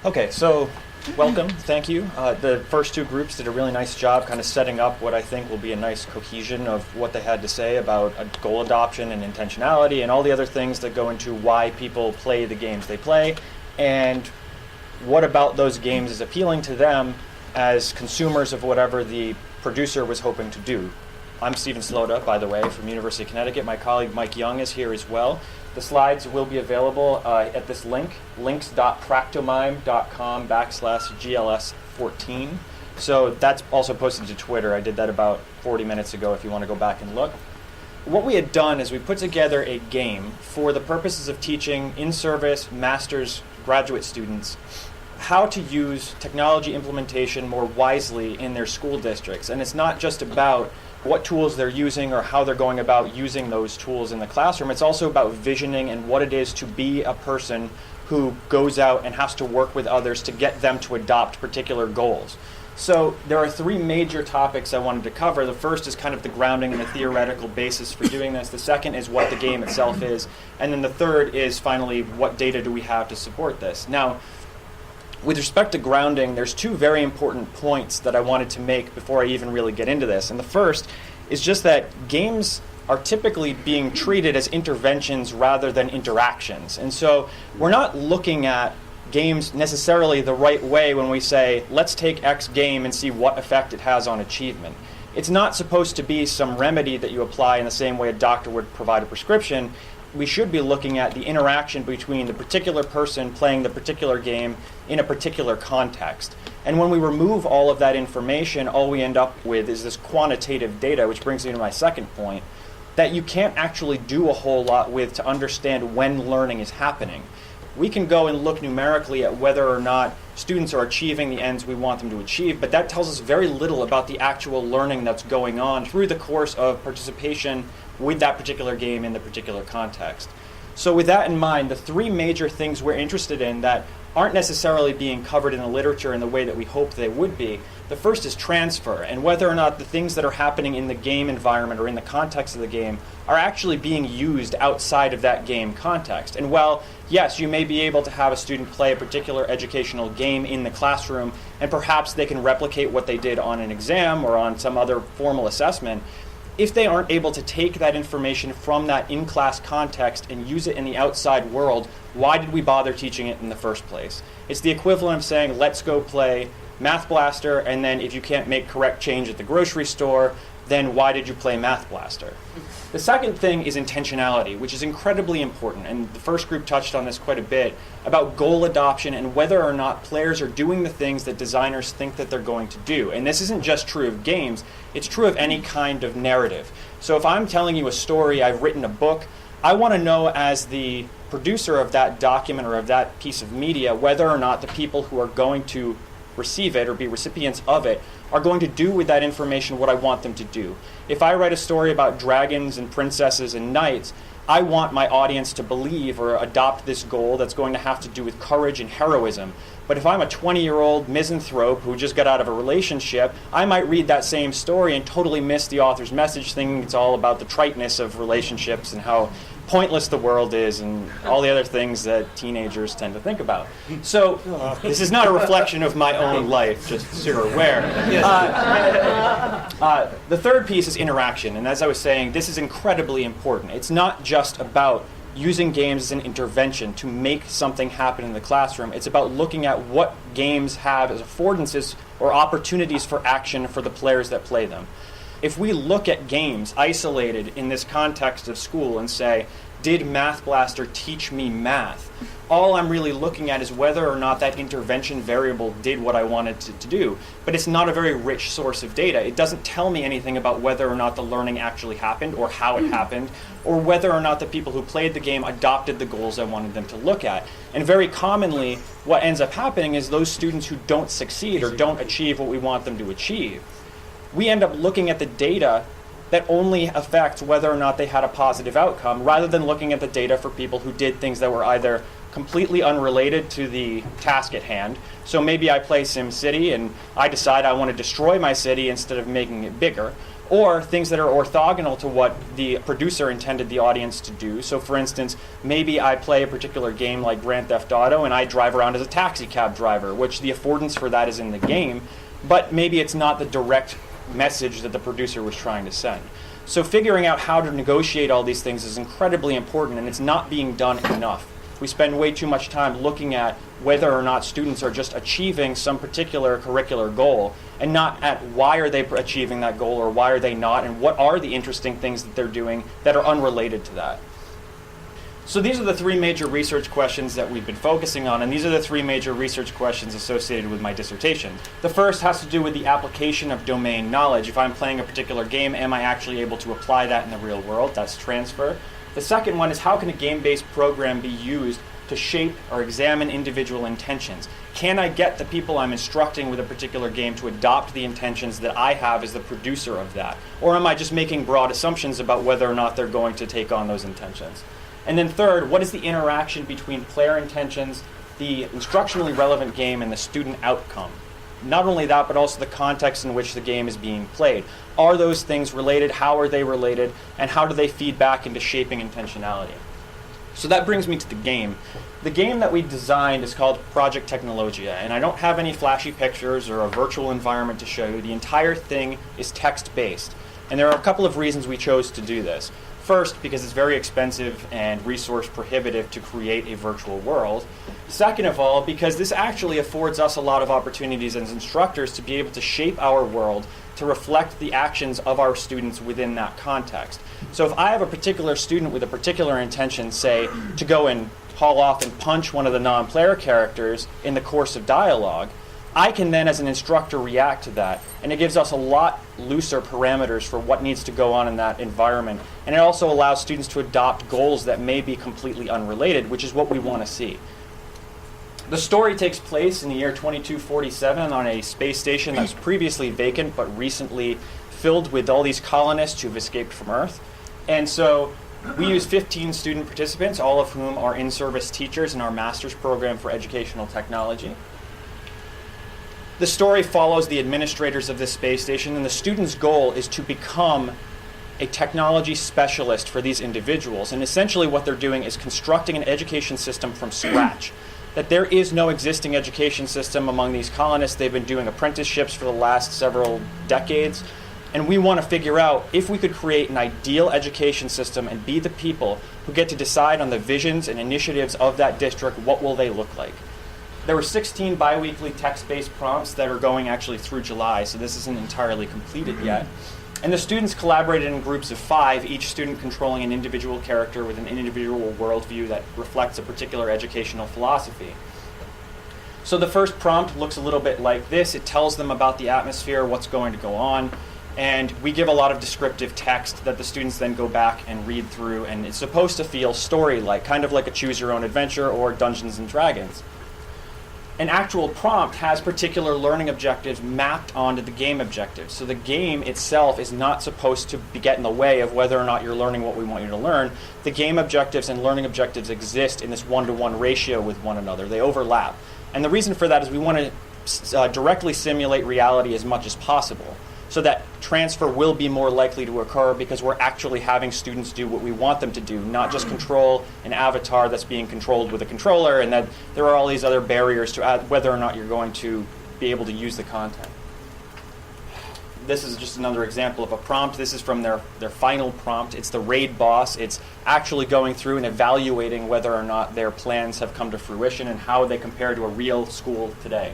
Okay, so welcome, thank you. The first two groups did a really nice job kind of setting up what I think will be a nice cohesion of what they had to say about goal adoption and intentionality and all the other things that go into why people play the games they play and what about those games is appealing to them as consumers of whatever the producer was hoping to do. I'm Stephen Slota, by the way, from University of Connecticut. My colleague Mike Young is here as well. The slides will be available at this link, links.practomime.com/GLS2014. So that's also posted to Twitter. I did that about 40 minutes ago if you want to go back and look. What we had done is we put together a game for the purposes of teaching in-service, master's, graduate students how to use technology implementation more wisely in their school districts. And it's not just about what tools they're using or how they're going about using those tools in the classroom. It's also about visioning and what it is to be a person who goes out and has to work with others to get them to adopt particular goals. So there are three major topics I wanted to cover. The first is kind of the grounding and the theoretical basis for doing this. The second is what the game itself is. And then the third is finally what data do we have to support this. Now, with respect to grounding, there's two very important points that I wanted to make before I even really get into this. And the first is just that games are typically being treated as interventions rather than interactions. And so we're not looking at games necessarily the right way when we say, let's take X game and see what effect it has on achievement. It's not supposed to be some remedy that you apply in the same way a doctor would provide a prescription. We should be looking at the interaction between the particular person playing the particular game in a particular context. And when we remove all of that information, all we end up with is this quantitative data, which brings me to my second point, that you can't actually do a whole lot with to understand when learning is happening. We can go and look numerically at whether or not students are achieving the ends we want them to achieve, but that tells us very little about the actual learning that's going on through the course of participation with that particular game in the particular context. So with that in mind, the three major things we're interested in that aren't necessarily being covered in the literature in the way that we hoped they would be. The first is transfer, and whether or not the things that are happening in the game environment or in the context of the game are actually being used outside of that game context. And while, yes, you may be able to have a student play a particular educational game in the classroom, and perhaps they can replicate what they did on an exam or on some other formal assessment, if they aren't able to take that information from that in-class context and use it in the outside world, why did we bother teaching it in the first place? It's the equivalent of saying, let's go play Math Blaster, and then if you can't make correct change at the grocery store, then why did you play Math Blaster? The second thing is intentionality, which is incredibly important, and the first group touched on this quite a bit, about goal adoption and whether or not players are doing the things that designers think that they're going to do. And this isn't just true of games, it's true of any kind of narrative. So if I'm telling you a story, I've written a book, I want to know as the producer of that document or of that piece of media whether or not the people who are going to receive it or be recipients of it are going to do with that information what I want them to do. If I write a story about dragons and princesses and knights, I want my audience to believe or adopt this goal that's going to have to do with courage and heroism. But if I'm a 20-year-old misanthrope who just got out of a relationship, I might read that same story and totally miss the author's message, thinking it's all about the triteness of relationships and how pointless the world is and all the other things that teenagers tend to think about. So this is not a reflection of my own life, just so you're aware. The third piece is interaction, and as I was saying, this is incredibly important. It's not just about using games as an intervention to make something happen in the classroom. It's about looking at what games have as affordances or opportunities for action for the players that play them. If we look at games isolated in this context of school and say, did Math Blaster teach me math? All I'm really looking at is whether or not that intervention variable did what I wanted to do. But it's not a very rich source of data. It doesn't tell me anything about whether or not the learning actually happened or how it happened, or whether or not the people who played the game adopted the goals I wanted them to look at. And very commonly, what ends up happening is those students who don't succeed or don't achieve what we want them to achieve, we end up looking at the data that only affects whether or not they had a positive outcome, rather than looking at the data for people who did things that were either completely unrelated to the task at hand. So maybe I play SimCity and I decide I want to destroy my city instead of making it bigger. or things that are orthogonal to what the producer intended the audience to do. So for instance, maybe I play a particular game like Grand Theft Auto and I drive around as a taxi cab driver, which the affordance for that is in the game, but maybe it's not the direct message that the producer was trying to send. So figuring out how to negotiate all these things is incredibly important, and it's not being done enough. We spend way too much time looking at whether or not students are just achieving some particular curricular goal and not at why are they achieving that goal or why are they not, and what are the interesting things that they're doing that are unrelated to that. So these are the three major research questions that we've been focusing on, and these are the three major research questions associated with my dissertation. The first has to do with the application of domain knowledge. If I'm playing a particular game, am I actually able to apply that in the real world? That's transfer. The second one is, how can a game-based program be used to shape or examine individual intentions? Can I get the people I'm instructing with a particular game to adopt the intentions that I have as the producer of that? Or am I just making broad assumptions about whether or not they're going to take on those intentions? And then third, what is the interaction between player intentions, the instructionally relevant game, and the student outcome? Not only that, but also the context in which the game is being played. Are those things related? How are they related? And how do they feed back into shaping intentionality? So that brings me to the game. The game that we designed is called Project TECHNOLOGIA, and I don't have any flashy pictures or a virtual environment to show you. The entire thing is text-based, and there are a couple of reasons we chose to do this. First, because it's very expensive and resource prohibitive to create a virtual world. Second of all, because this actually affords us a lot of opportunities as instructors to be able to shape our world to reflect the actions of our students within that context. So if I have a particular student with a particular intention, say, to go and haul off and punch one of the non-player characters in the course of dialogue, I can then, as an instructor, react to that. And it gives us a lot looser parameters for what needs to go on in that environment. And it also allows students to adopt goals that may be completely unrelated, which is what we want to see. The story takes place in the year 2247 on a space station that was previously vacant but recently filled with all these colonists who've escaped from Earth. And so we use 15 student participants, all of whom are in-service teachers in our master's program for educational technology. The story follows the administrators of this space station, and the student's goal is to become a technology specialist for these individuals. And essentially what they're doing is constructing an education system from scratch. That there is no existing education system among these colonists. They've been doing apprenticeships for the last several decades. And we want to figure out if we could create an ideal education system and be the people who get to decide on the visions and initiatives of that district, what will they look like. There were 16 bi-weekly text-based prompts that are going actually through July, so this isn't entirely completed yet. And the students collaborated in groups of 5, each student controlling an individual character with an individual worldview that reflects a particular educational philosophy. So the first prompt looks a little bit like this. It tells them about the atmosphere, what's going to go on, and we give a lot of descriptive text that the students then go back and read through, and it's supposed to feel story-like, kind of like a choose-your-own-adventure or Dungeons & Dragons. An actual prompt has particular learning objectives mapped onto the game objectives. So the game itself is not supposed to get in the way of whether or not you're learning what we want you to learn. The game objectives and learning objectives exist in this one-to-one ratio with one another. They overlap. And the reason for that is we want to directly simulate reality as much as possible, so that transfer will be more likely to occur because we're actually having students do what we want them to do, not just control an avatar that's being controlled with a controller, and that there are all these other barriers to whether or not you're going to be able to use the content. This is just another example of a prompt. This is from their final prompt. It's the raid boss. It's actually going through and evaluating whether or not their plans have come to fruition and how they compare to a real school today.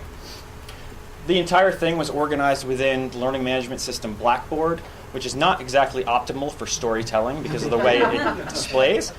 The entire thing was organized within the learning management system Blackboard, which is not exactly optimal for storytelling because of the way it displays.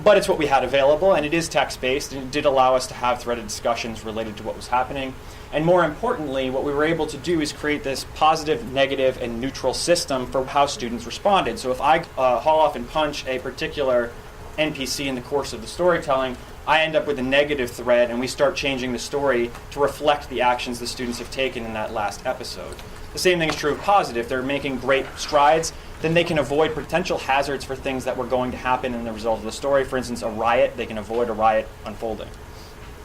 But it's what we had available, and it is text-based, and it did allow us to have threaded discussions related to what was happening. And more importantly, what we were able to do is create this positive, negative, and neutral system for how students responded. So if I haul off and punch a particular NPC in the course of the storytelling, I end up with a negative thread, and we start changing the story to reflect the actions the students have taken in that last episode. The same thing is true of positive. If they're making great strides, then they can avoid potential hazards for things that were going to happen in the result of the story. For instance, a riot, they can avoid a riot unfolding.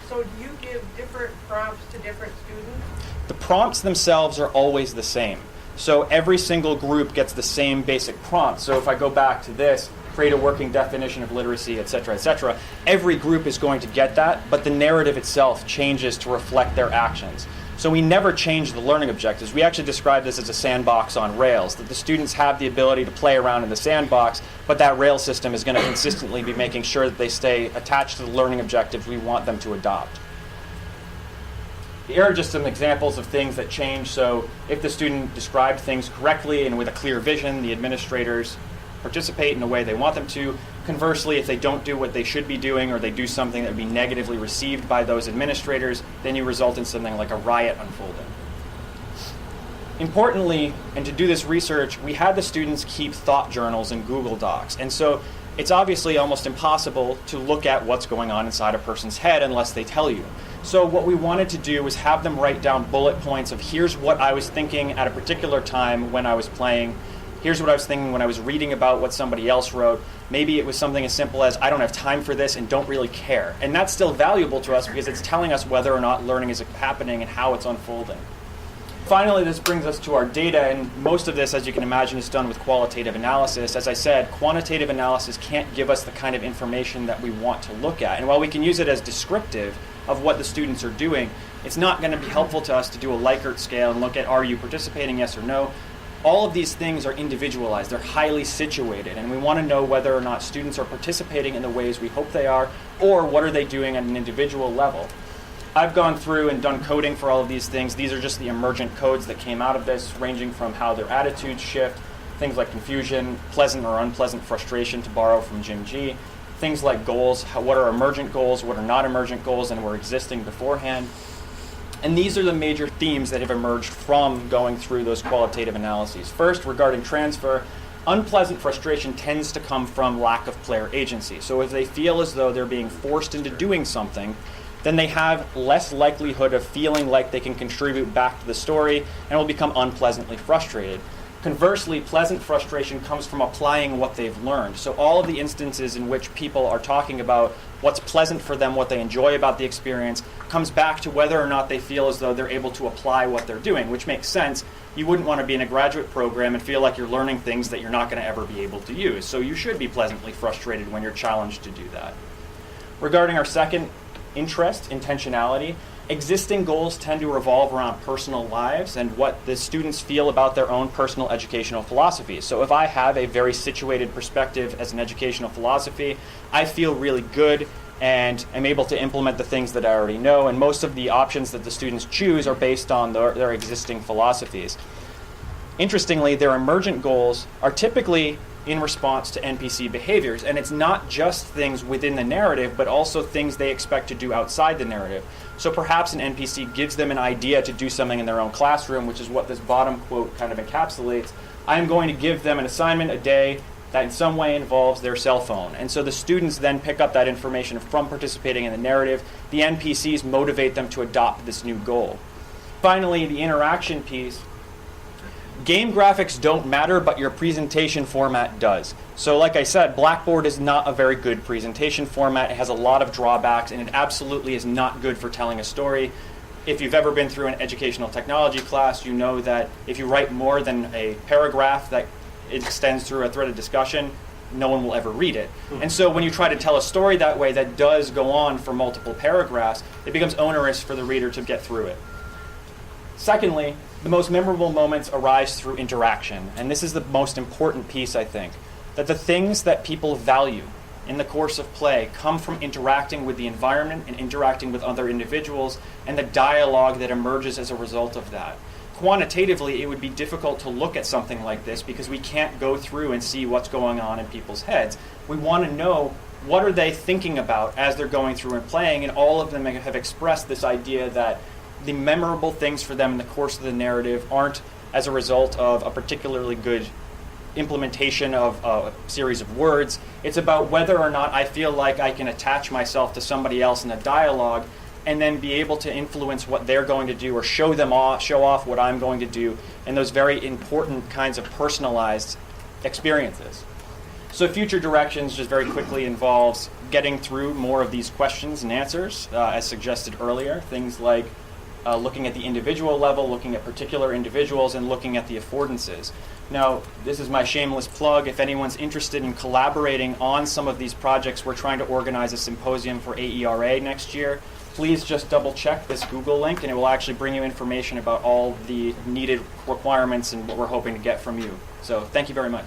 So do you give different prompts to different students? The prompts themselves are always the same. So every single group gets the same basic prompt. So if I go back to this, create a working definition of literacy, et cetera, every group is going to get that, but the narrative itself changes to reflect their actions. So we never change the learning objectives. We actually describe this as a sandbox on rails, that the students have the ability to play around in the sandbox, but that rail system is going to consistently be making sure that they stay attached to the learning objectives we want them to adopt. Here are just some examples of things that change. So if the student described things correctly and with a clear vision, the administrators participate in the way they want them to. Conversely, if they don't do what they should be doing or they do something that would be negatively received by those administrators, then you result in something like a riot unfolding. Importantly, and to do this research, we had the students keep thought journals in Google Docs. And so it's obviously almost impossible to look at what's going on inside a person's head unless they tell you. So what we wanted to do was have them write down bullet points of here's what I was thinking at a particular time when I was playing. Here's what I was thinking when I was reading about what somebody else wrote. Maybe it was something as simple as, I don't have time for this and don't really care. And that's still valuable to us because it's telling us whether or not learning is happening and how it's unfolding. Finally, this brings us to our data, and most of this, as you can imagine, is done with qualitative analysis. As I said, quantitative analysis can't give us the kind of information that we want to look at. And while we can use it as descriptive of what the students are doing, it's not going to be helpful to us to do a Likert scale and look at, are you participating, yes or no? All of these things are individualized. They're highly situated, and we want to know whether or not students are participating in the ways we hope they are, or what are they doing at an individual level. I've gone through and done coding for all of these things. These are just the emergent codes that came out of this, ranging from how their attitudes shift, things like confusion, pleasant or unpleasant frustration, to borrow from Jim G. Things like goals, what are emergent goals, what are not emergent goals, and were existing beforehand. And these are the major themes that have emerged from going through those qualitative analyses. First, regarding transfer, unpleasant frustration tends to come from lack of player agency. So if they feel as though they're being forced into doing something, then they have less likelihood of feeling like they can contribute back to the story and will become unpleasantly frustrated. Conversely, pleasant frustration comes from applying what they've learned. So all of the instances in which people are talking about what's pleasant for them, what they enjoy about the experience, comes back to whether or not they feel as though they're able to apply what they're doing, which makes sense. You wouldn't want to be in a graduate program and feel like you're learning things that you're not going to ever be able to use. So you should be pleasantly frustrated when you're challenged to do that. Regarding our second interest, intentionality, existing goals tend to revolve around personal lives and what the students feel about their own personal educational philosophies. So if I have a very situated perspective as an educational philosophy, I feel really good and am able to implement the things that I already know, and most of the options that the students choose are based on their existing philosophies. Interestingly, their emergent goals are typically in response to NPC behaviors, and it's not just things within the narrative, but also things they expect to do outside the narrative. So perhaps an NPC gives them an idea to do something in their own classroom, which is what this bottom quote kind of encapsulates. I'm going to give them an assignment a day that in some way involves their cell phone. And so the students then pick up that information from participating in the narrative. The NPCs motivate them to adopt this new goal. Finally, the interaction piece. Game graphics don't matter, but your presentation format does. So like I said, Blackboard is not a very good presentation format. It has a lot of drawbacks, and it absolutely is not good for telling a story. If you've ever been through an educational technology class, you know that if you write more than a paragraph that extends through a threaded discussion, no one will ever read it. And so when you try to tell a story that way that does go on for multiple paragraphs, it becomes onerous for the reader to get through it. Secondly, the most memorable moments arise through interaction. And this is the most important piece, I think, that the things that people value in the course of play come from interacting with the environment and interacting with other individuals and the dialogue that emerges as a result of that. Quantitatively, it would be difficult to look at something like this because we can't go through and see what's going on in people's heads. We want to know what are they thinking about as they're going through and playing, and all of them have expressed this idea that the memorable things for them in the course of the narrative aren't as a result of a particularly good implementation of a series of words. It's about whether or not I feel like I can attach myself to somebody else in a dialogue and then be able to influence what they're going to do or show off what I'm going to do in those very important kinds of personalized experiences. So future directions just very quickly involves getting through more of these questions and answers, as suggested earlier. Things like looking at the individual level, looking at particular individuals, and looking at the affordances. Now, this is my shameless plug. If anyone's interested in collaborating on some of these projects, we're trying to organize a symposium for AERA next year. Please just double check this Google link, and it will actually bring you information about all the needed requirements and what we're hoping to get from you. So thank you very much.